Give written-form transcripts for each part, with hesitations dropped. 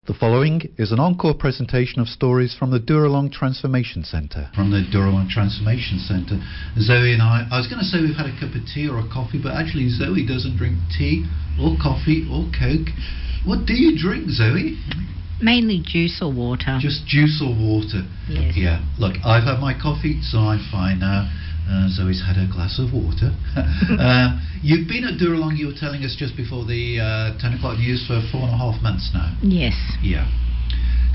The following is an encore presentation of stories from the Dooralong Transformation Centre. From the Dooralong Transformation Centre, Zoe and I was going to say we've had a cup of tea or a coffee, but actually Zoe doesn't drink tea or coffee or Coke. What do you drink, Zoe? Mainly juice or water. Just juice or water? Yes. Yeah, look, I've had my coffee, so I'm fine now. Zoe's had a glass of water. You've been at Dooralong, you were telling us just before the 10 o'clock news, for 4.5 months now. Yes. Yeah.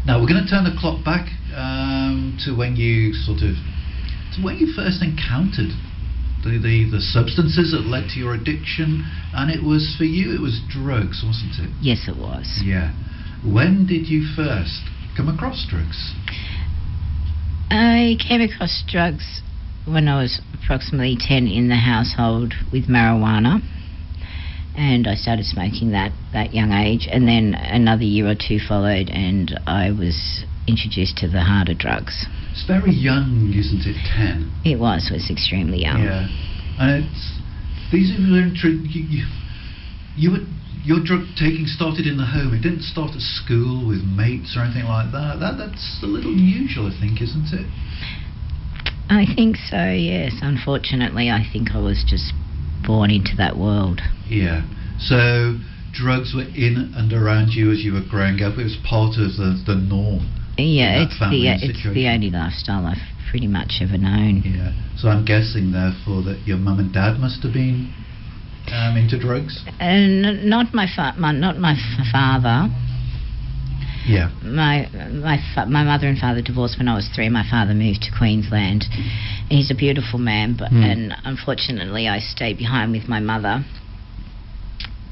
Now we're going to turn the clock back to when you first encountered the substances that led to your addiction, and it was, for you, it was drugs, wasn't it? Yes, it was. Yeah. When did you first come across drugs? I came across drugs when I was approximately 10 in the household with marijuana, and I started smoking that young age, and then another year or two followed and I was introduced to the harder drugs. It's very young, isn't it, 10? It was extremely young. Yeah. And your drug taking started in the home. It didn't start at school with mates or anything like that. That's a little unusual, I think, isn't it? I think so, yes. Unfortunately, I think I was just born into that world. Yeah. So drugs were in and around you as you were growing up. It was part of the norm. Yeah, it's the only lifestyle I've pretty much ever known. Yeah. So I'm guessing, therefore, that your mum and dad must have been into drugs. Not my father. Yeah. My mother and father divorced when I was 3. My father moved to Queensland. He's a beautiful man, and unfortunately I stayed behind with my mother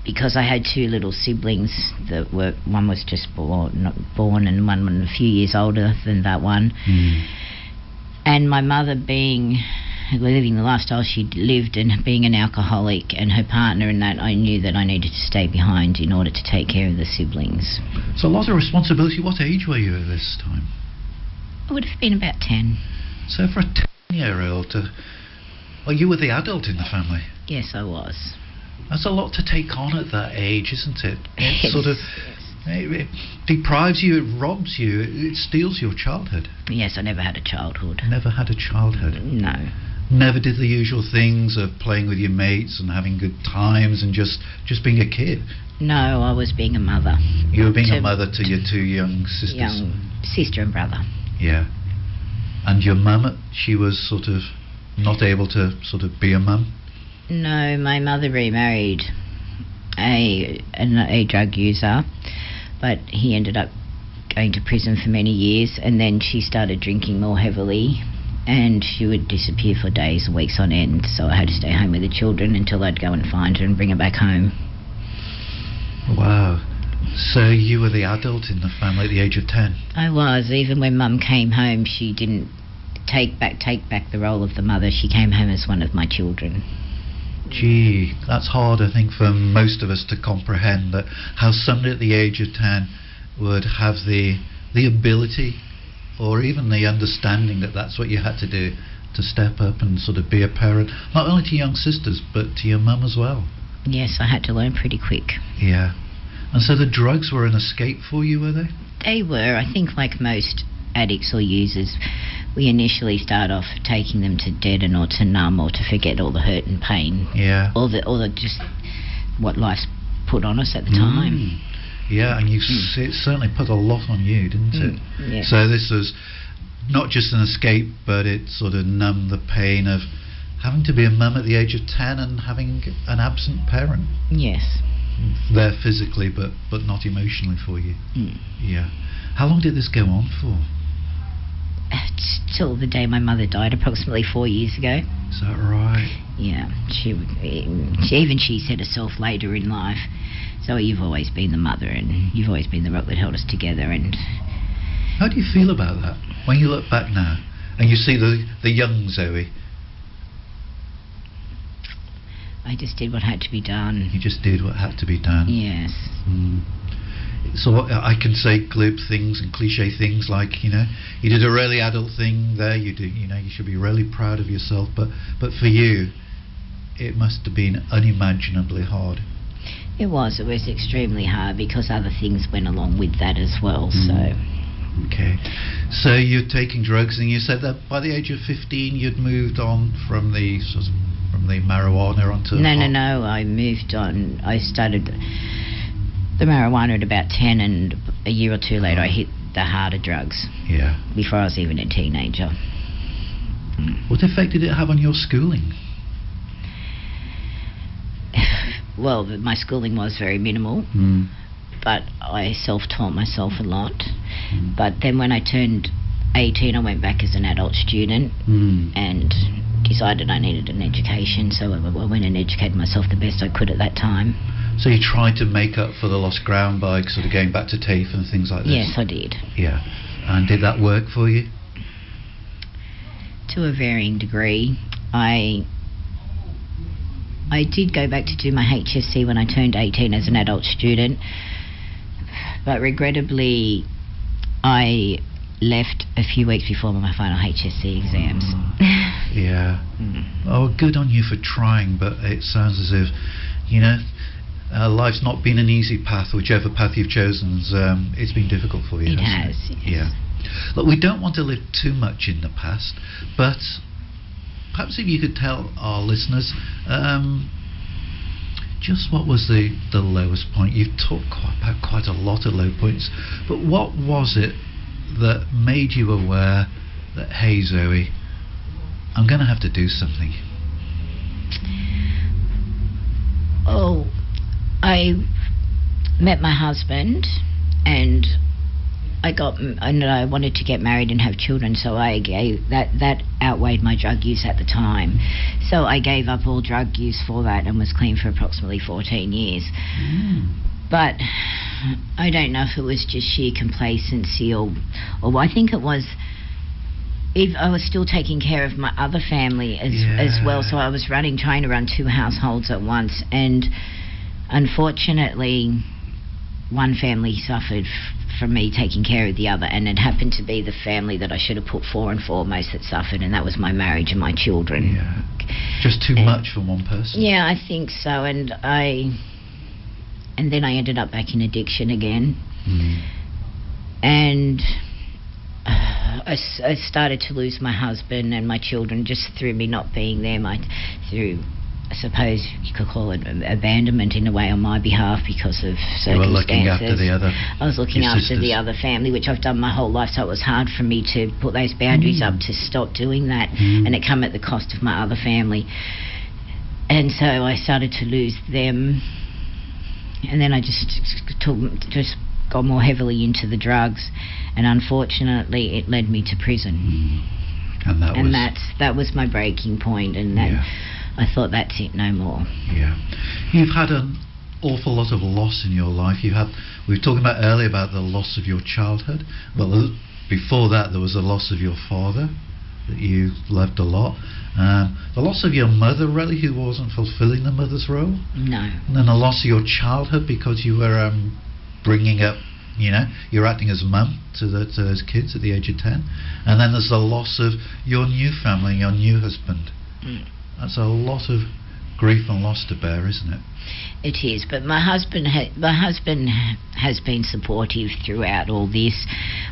because I had 2 little siblings that were, one was just born and one a few years older than that one. And my mother, living the lifestyle she'd lived and being an alcoholic, and her partner, and that, I knew that I needed to stay behind in order to take care of the siblings. So a lot of responsibility. What age were you at this time? I would have been about 10. So for a 10-year-old, well, you were the adult in the family. Yes, I was. That's a lot to take on at that age, isn't it? It deprives you, it robs you, it steals your childhood. Yes, I never had a childhood. Never had a childhood? No. Never did the usual things of playing with your mates and having good times and just being a kid? No, I was being a mother. You were being a mother to your 2 young sisters? Young sister and brother. Yeah. And your mum, she was sort of not able to sort of be a mum? No, my mother remarried a drug user, but he ended up going to prison for many years, and then she started drinking more heavily, and she would disappear for days or weeks on end, so I had to stay home with the children until I'd go and find her and bring her back home. Wow. So you were the adult in the family at the age of 10? I was. Even when Mum came home, she didn't take back the role of the mother. She came home as one of my children. Gee, that's hard, I think, for most of us to comprehend, that how somebody at the age of 10 would have the ability or even the understanding that that's what you had to do, to step up and sort of be a parent, not only to young sisters but to your mum as well. Yes, I had to learn pretty quick. Yeah. And so the drugs were an escape for you, were they? They were. I think, like most addicts or users, we initially start off taking them to deaden or to numb or to forget all the hurt and pain. Yeah. All the just what life's put on us at the time. Yeah, and it certainly put a lot on you, didn't it? Yeah. So this was not just an escape, but it sort of numbed the pain of having to be a mum at the age of 10 and having an absent parent. Yes. There physically, but not emotionally for you. Yeah. How long did this go on for? Till the day my mother died, approximately 4 years ago. Is that right? Yeah. She said herself later in life, "Zoe, you've always been the mother, and you've always been the rock that held us together." And how do you feel about that when you look back now and you see the young Zoe? I just did what had to be done. You just did what had to be done. Yes. So I can say glib things and cliche things like, you did a really adult thing there. You should be really proud of yourself. But for you, it must have been unimaginably hard. It was extremely hard because other things went along with that as well. So. Okay. So you're taking drugs, and you said that by the age of 15 you'd moved on from the marijuana onto... No. I moved on. I started the marijuana at about 10, and a year or two later I hit the harder drugs. Yeah. Before I was even a teenager. What effect did it have on your schooling? Well, my schooling was very minimal. But I self-taught myself a lot. But then when I turned 18, I went back as an adult student and decided I needed an education, so I went and educated myself the best I could at that time. So you tried to make up for the lost ground by sort of going back to TAFE and things like this? Yes, I did. Yeah. And did that work for you? To a varying degree. I did go back to do my HSC when I turned 18 as an adult student, but regrettably I left a few weeks before my final HSC exams. Yeah. Oh, good on you for trying, but it sounds as if, life's not been an easy path. Whichever path you've chosen, it's been difficult for you. It has, yes. Yeah. Look, we don't want to live too much in the past, but perhaps if you could tell our listeners just what was the lowest point. You've talked about quite a lot of low points, but what was it that made you aware that, hey Zoe, I'm going to have to do something? Oh, I met my husband, and I wanted to get married and have children, so I gave that outweighed my drug use at the time. So I gave up all drug use for that and was clean for approximately 14 years. But I don't know if it was just sheer complacency or I think it was, if I was still taking care of my other family as well, so I was trying to run two households at once, and unfortunately one family suffered from me taking care of the other, and it happened to be the family that I should have put fore and foremost that suffered, and that was my marriage and my children. Yeah. Just too much for one person. Yeah, I think so, and then I ended up back in addiction again. And I started to lose my husband and my children just through me not being there, through, I suppose you could call it abandonment in a way on my behalf because of circumstances. You were looking after the other. I was looking after the other family, which I've done my whole life, so it was hard for me to put those boundaries up to stop doing that, and it come at the cost of my other family. And so I started to lose them, and then I just got more heavily into the drugs, and unfortunately it led me to prison. And that was my breaking point, and I thought, that's it, no more. Yeah. You've had an awful lot of loss in your life. We were talking about earlier about the loss of your childhood. Well, before that there was the loss of your father that you loved a lot. The loss of your mother, really, who wasn't fulfilling the mother's role. No. And then the loss of your childhood because you were bringing up, you're acting as mum to those kids at the age of 10. And then there's the loss of your new family, your new husband. That's a lot of grief and loss to bear, isn't it? It is, but my husband has been supportive throughout all this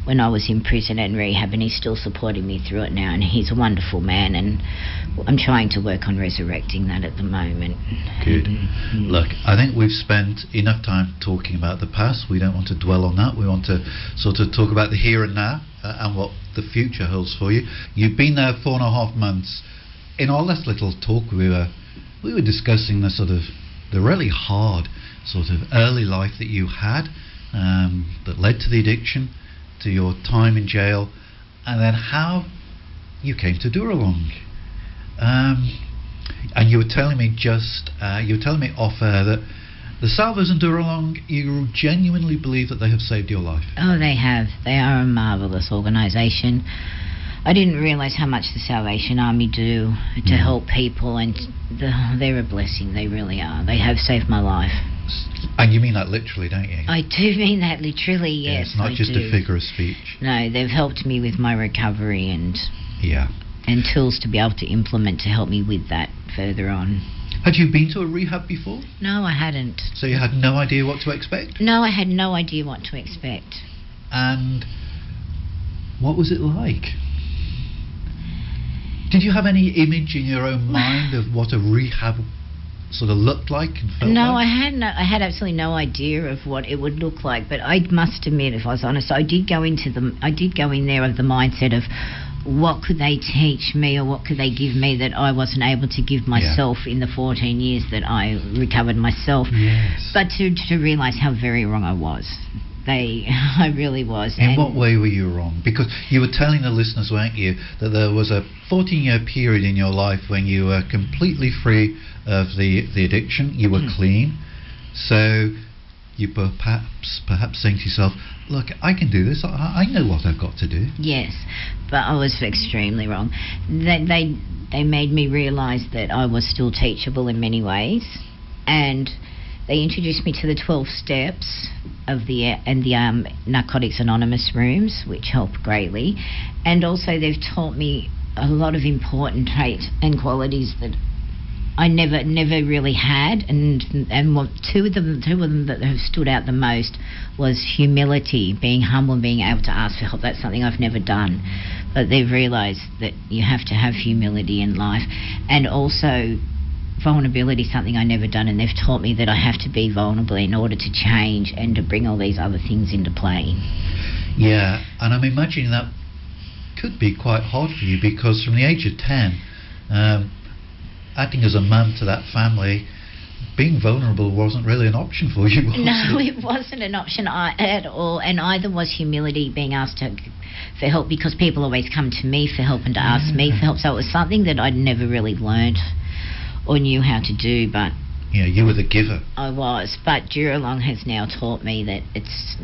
when I was in prison and rehab, and he's still supporting me through it now, and he's a wonderful man, and I'm trying to work on resurrecting that at the moment. Good. Look, I think we've spent enough time talking about the past. We don't want to dwell on that. We want to sort of talk about the here and now and what the future holds for you. You've been there 4.5 months. In our last little talk, we were discussing the really hard sort of early life that you had that led to the addiction, to your time in jail, and then how you came to Dooralong. And you were telling me off air that the Salvos and Dooralong, you genuinely believe that they have saved your life. Oh, they have. They are a marvellous organisation. I didn't realise how much the Salvation Army do to help people, and they're a blessing. They really are. They have saved my life. And you mean that literally, don't you? I do mean that literally, yes. Yeah, it's not just a figure of speech. No, they've helped me with my recovery and tools to be able to implement to help me with that further on. Had you been to a rehab before? No, I hadn't. So you had no idea what to expect? No, I had no idea what to expect. And what was it like? Did you have any image in your own mind of what a rehab sort of looked like and felt No, like? I had absolutely no idea of what it would look like. But I must admit, if I was honest, I did go in there with the mindset of what could they teach me or what could they give me that I wasn't able to give myself in the 14 years that I recovered myself. Yes. But to realise how very wrong I was. I really was. In what way were you wrong? Because you were telling the listeners, weren't you, that there was a 14-year period in your life when you were completely free of the addiction, you were clean, so you perhaps saying to yourself, look, I can do this, I know what I've got to do. Yes, but I was extremely wrong. They made me realise that I was still teachable in many ways, and they introduced me to the 12 steps of the Narcotics Anonymous rooms, which helped greatly. And also they've taught me a lot of important traits and qualities that I never really had. And what two of them that have stood out the most was humility, being humble and being able to ask for help. That's something I've never done. But they've realised that you have to have humility in life. And also vulnerability, something I never done, and they've taught me that I have to be vulnerable in order to change and to bring all these other things into play. Yeah, and I'm imagining that could be quite hard for you, because from the age of 10, acting as a mum to that family, being vulnerable wasn't really an option for you, was No, it? it wasn't an option at all, and either was humility, being asked for help, because people always come to me for help and to ask me for help, so it was something that I'd never really learned or knew how to do. But yeah, you were the giver. I was, but Dooralong has now taught me that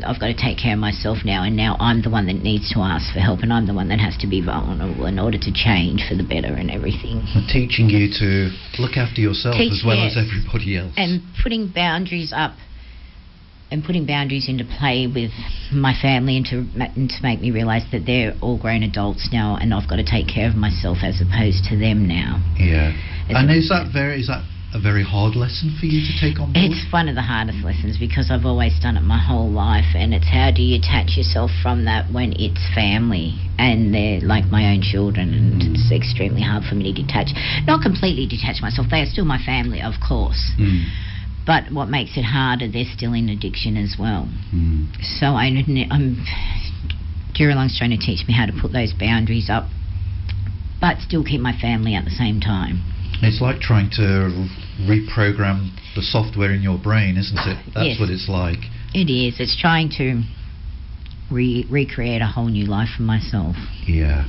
I've got to take care of myself now, and now I'm the one that needs to ask for help, and I'm the one that has to be vulnerable in order to change for the better and everything. And teaching you to look after yourself as well as everybody else. And putting boundaries up and putting boundaries into play with my family, and to make me realise that they're all grown adults now, and I've got to take care of myself as opposed to them now. Yeah. And is that a very hard lesson for you to take on board? It's one of the hardest lessons, because I've always done it my whole life, and it's how do you detach yourself from that when it's family and they're like my own children, and it's extremely hard for me to detach. Not completely detach myself, they are still my family, of course. But what makes it harder, they're still in addiction as well. So Dooralong's trying to teach me how to put those boundaries up, but still keep my family at the same time. It's like trying to reprogram the software in your brain, isn't it? That's Yes. what it's like. It is. It's trying to recreate a whole new life for myself. Yeah.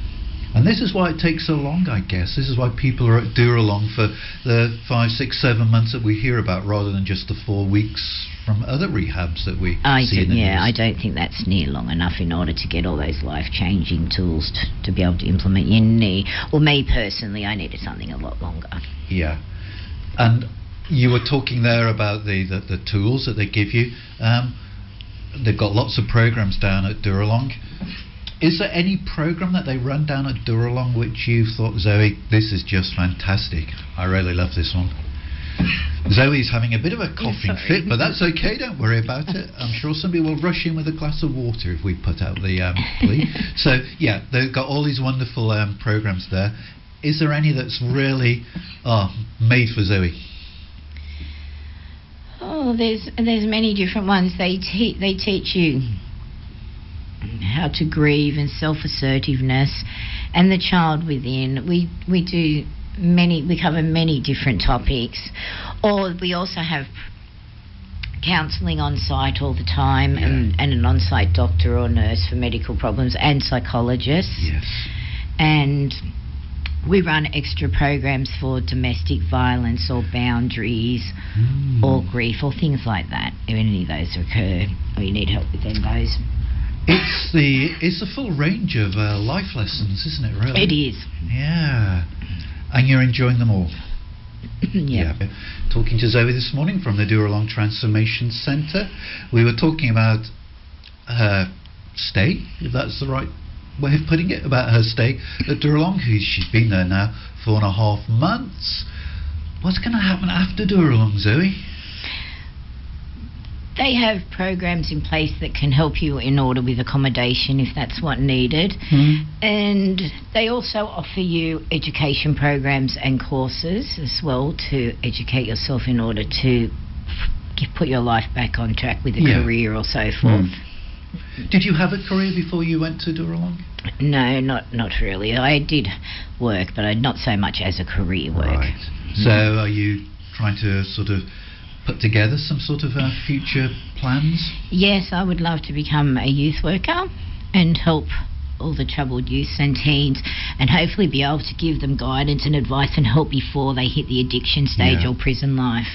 And this is why it takes so long, I guess. This is why people are at Dooralong for the 5, 6, 7 months that we hear about, rather than just the 4 weeks from other rehabs that we see in the news. I don't think that's near long enough in order to get all those life-changing tools to be able to implement. You need, well, me personally, I needed something a lot longer. Yeah. And you were talking there about the tools that they give you. They've got lots of programs down at Dooralong. Is there any program that they run down at Dooralong which you thought, Zoey, this is just fantastic, I really love this one? Zoe's having a bit of a coughing fit, but that's okay, don't worry about it. I'm sure somebody will rush in with a glass of water if we put out the plea. So yeah, they've got all these wonderful programs there. Is there any that's really made for Zoey? Oh, there's many different ones. They teach you how to grieve and self-assertiveness and the child within. We cover many different topics. Or we also have counselling on site all the time, and an on-site doctor or nurse for medical problems, and psychologists. Yes. And we run extra programs for domestic violence or boundaries or grief or things like that. If any of those occur or you need help with them, those. It's the full range of life lessons, isn't it, really? It is. Yeah. And you're enjoying them all? Yeah. Talking to Zoey this morning from the Dooralong Transformation Centre. We were talking about her stay, if that's the right way of putting it, about her stay at Dooralong. She's been there now 4.5 months. What's going to happen after Dooralong, Zoe? They have programs in place that can help you in order with accommodation if that's what needed. And they also offer you education programs and courses as well to educate yourself in order to put your life back on track with a career or so forth. Did you have a career before you went to Dooralong? No, not really. I did work, but not so much as a career work. Right. So are you trying to sort of put together some sort of future plans? Yes, I would love to become a youth worker and help all the troubled youth and teens, and hopefully be able to give them guidance and advice and help before they hit the addiction stage or prison life.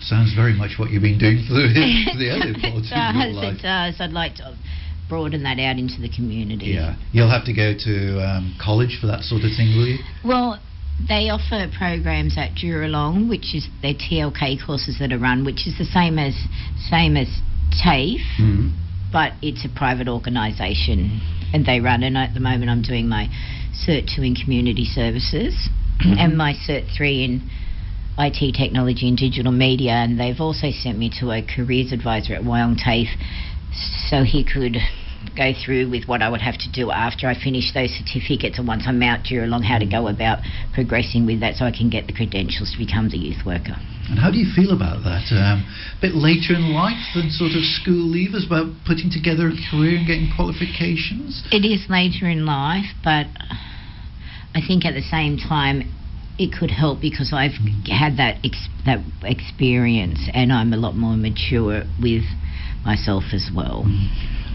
Sounds very much what you've been doing for the earlier part of your life. It does. I'd like to broaden that out into the community. Yeah. You'll have to go to college for that sort of thing, will you? Well, they offer programs at Dooralong, which is their TLK courses that are run, which is the same as TAFE, but it's a private organisation, and they run. And at the moment, I'm doing my Cert 2 in Community Services and my Cert 3 in IT Technology and Digital Media, and they've also sent me to a careers advisor at Wyong TAFE so he could go through with what I would have to do after I finish those certificates, and once I'm out Dooralong, how to go about progressing with that so I can get the credentials to become the youth worker. And how do you feel about that? A bit later in life than sort of school leavers, about putting together a career and getting qualifications? It is later in life, but I think at the same time it could help because I've had that experience, and I'm a lot more mature with myself as well.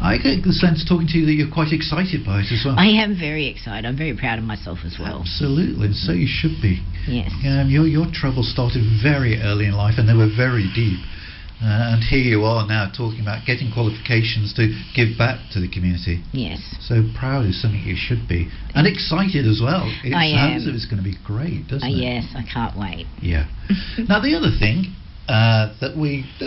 I get the sense talking to you that you're quite excited by it as well. I am very excited. I'm very proud of myself as well. Absolutely, and so you should be. Yes. Your troubles started very early in life, and they were very deep. And here you are now talking about getting qualifications to give back to the community. Yes. So proud is something you should be. And excited as well. It sounds as if it's going to be great, doesn't it? Yes, I can't wait. Yeah. Now the other thing that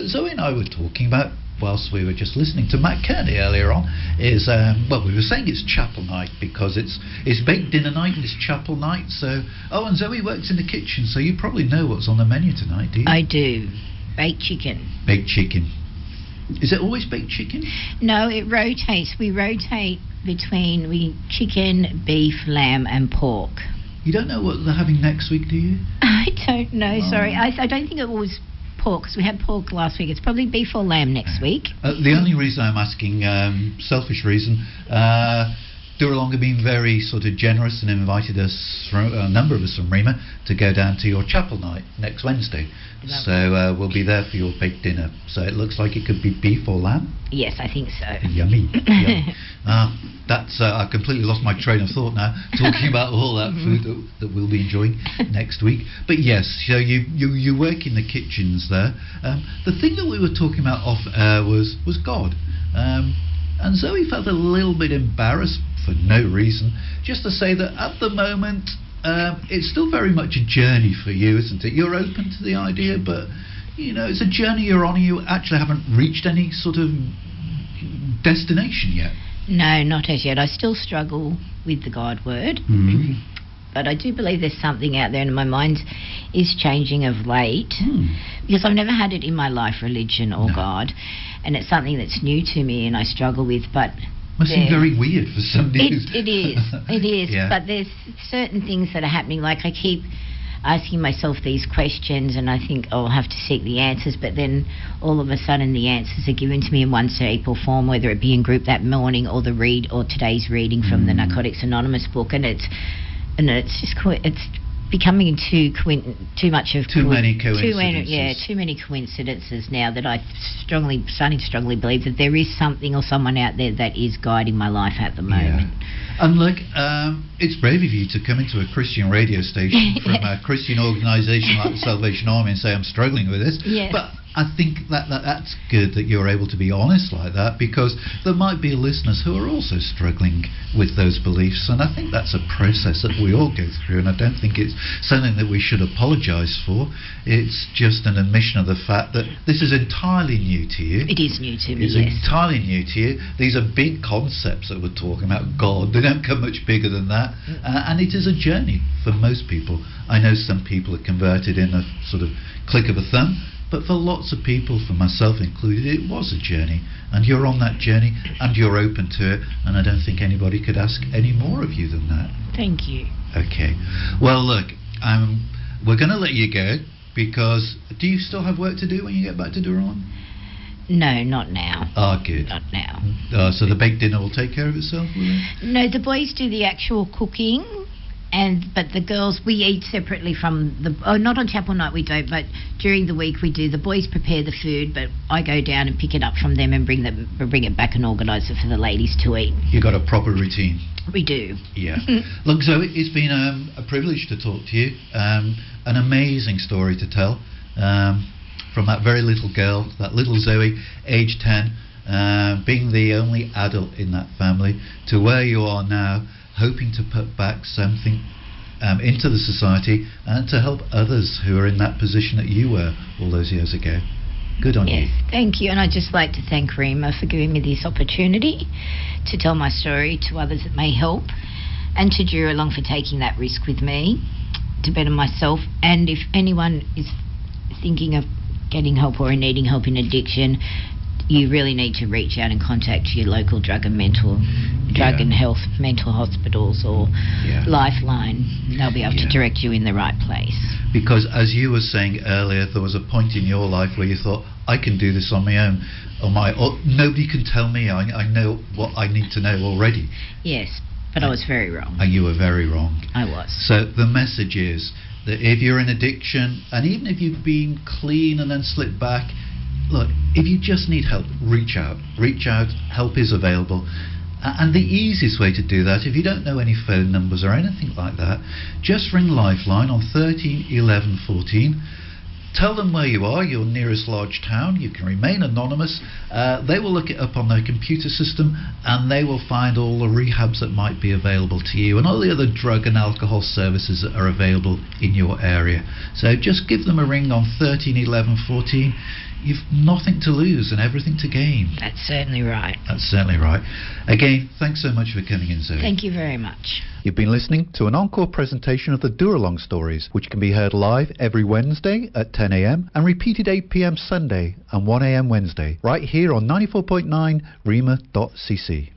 Zoe and I were talking about whilst we were just listening to Matt Kearney earlier on is, we were saying it's chapel night because it's baked dinner night and it's chapel night. So, and Zoe works in the kitchen, so you probably know what's on the menu tonight, do you? I do. Baked chicken. Baked chicken. Is it always baked chicken? No, it rotates. We rotate between chicken, beef, lamb and pork. You don't know what they're having next week, do you? I don't know, sorry. I don't think it was pork, because we had pork last week. It's probably beef or lamb next week. The only reason I'm asking, selfish reason, Dooralong have been very sort of generous and invited us, a number of us from Rima, to go down to your chapel night next Wednesday. Lovely. So we'll be there for your baked dinner. So it looks like it could be beef or lamb? Yes, I think so. Yummy. Yum. I completely lost my train of thought now, talking about all that food that we'll be enjoying next week. But yes, so you work in the kitchens there. The thing that we were talking about off air was God. And Zoe felt a little bit embarrassed for no reason, just to say that at the moment it's still very much a journey for you, isn't it? You're open to the idea, but it's a journey you're on. You actually haven't reached any sort of destination yet. No, not as yet. I still struggle with the God word, but I do believe there's something out there, and my mind is changing of late, because I've never had it in my life, religion or God, and it's something that's new to me and I struggle with, but must seem very weird for somebody. It is. Yeah. But there's certain things that are happening. Like I keep asking myself these questions, and I think I'll have to seek the answers. But then all of a sudden, the answers are given to me in one shape or form, whether it be in group that morning or today's reading from the Narcotics Anonymous book, and it's just it's becoming too much of too many coincidences. Too many coincidences now that I'm starting to strongly believe that there is something or someone out there that is guiding my life at the moment. And look, it's brave of you to come into a Christian radio station from a Christian organisation like the Salvation Army and say I'm struggling with this. Yes. But I think that's good that you're able to be honest like that, because there might be listeners who are also struggling with those beliefs, and I think that's a process that we all go through, and I don't think it's something that we should apologise for. It's just an admission of the fact that this is entirely new to you. It is new to me, It's yes. entirely new to you. These are big concepts that we're talking about. God, they don't come much bigger than that, and it is a journey for most people. I know some people are converted in a sort of click of a thumb, but for lots of people, for myself included, it was a journey, and you're on that journey, and you're open to it, and I don't think anybody could ask any more of you than that. Thank you. Okay. Well, look, we're going to let you go, because do you still have work to do when you get back to Dooralong? No, not now. Ah, good. Not now. So the baked dinner will take care of itself, will it? No, the boys do the actual cooking, but the girls, we eat separately from not on chapel night we don't, but during the week we do. The boys prepare the food, but I go down and pick it up from them and bring it back and organise it for the ladies to eat. You got a proper routine. We do. Yeah. Look, Zoe, it's been a privilege to talk to you. An amazing story to tell. From that very little girl, that little Zoe, age 10, being the only adult in that family, to where you are now, hoping to put back something into the society and to help others who are in that position that you were all those years ago. Good on you. Yes, thank you. And I'd just like to thank Rima for giving me this opportunity to tell my story to others that may help, and to Dooralong for taking that risk with me to better myself. And if anyone is thinking of getting help or needing help in addiction, you really need to reach out and contact your local drug and health mental hospitals or Lifeline. They'll be able to direct you in the right place. Because as you were saying earlier, there was a point in your life where you thought, I can do this on my own, or nobody can tell me. I know what I need to know already. Yes, but I was very wrong. And you were very wrong. I was. So the message is that if you're in addiction, and even if you've been clean and then slipped back, look, if you just need help, reach out. Reach out. Help is available. And the easiest way to do that, if you don't know any phone numbers or anything like that, just ring Lifeline on 13 11 14. Tell them where you are, your nearest large town. You can remain anonymous. They will look it up on their computer system, and they will find all the rehabs that might be available to you and all the other drug and alcohol services that are available in your area. So just give them a ring on 13 11 14. You've nothing to lose and everything to gain. That's certainly right. That's certainly right. Again, thanks so much for coming in, Zoe. Thank you very much. You've been listening to an encore presentation of the Dooralong stories, which can be heard live every Wednesday at 10 a.m. and repeated 8 p.m. Sunday and 1 a.m. Wednesday, right here on 94.9 rema.cc.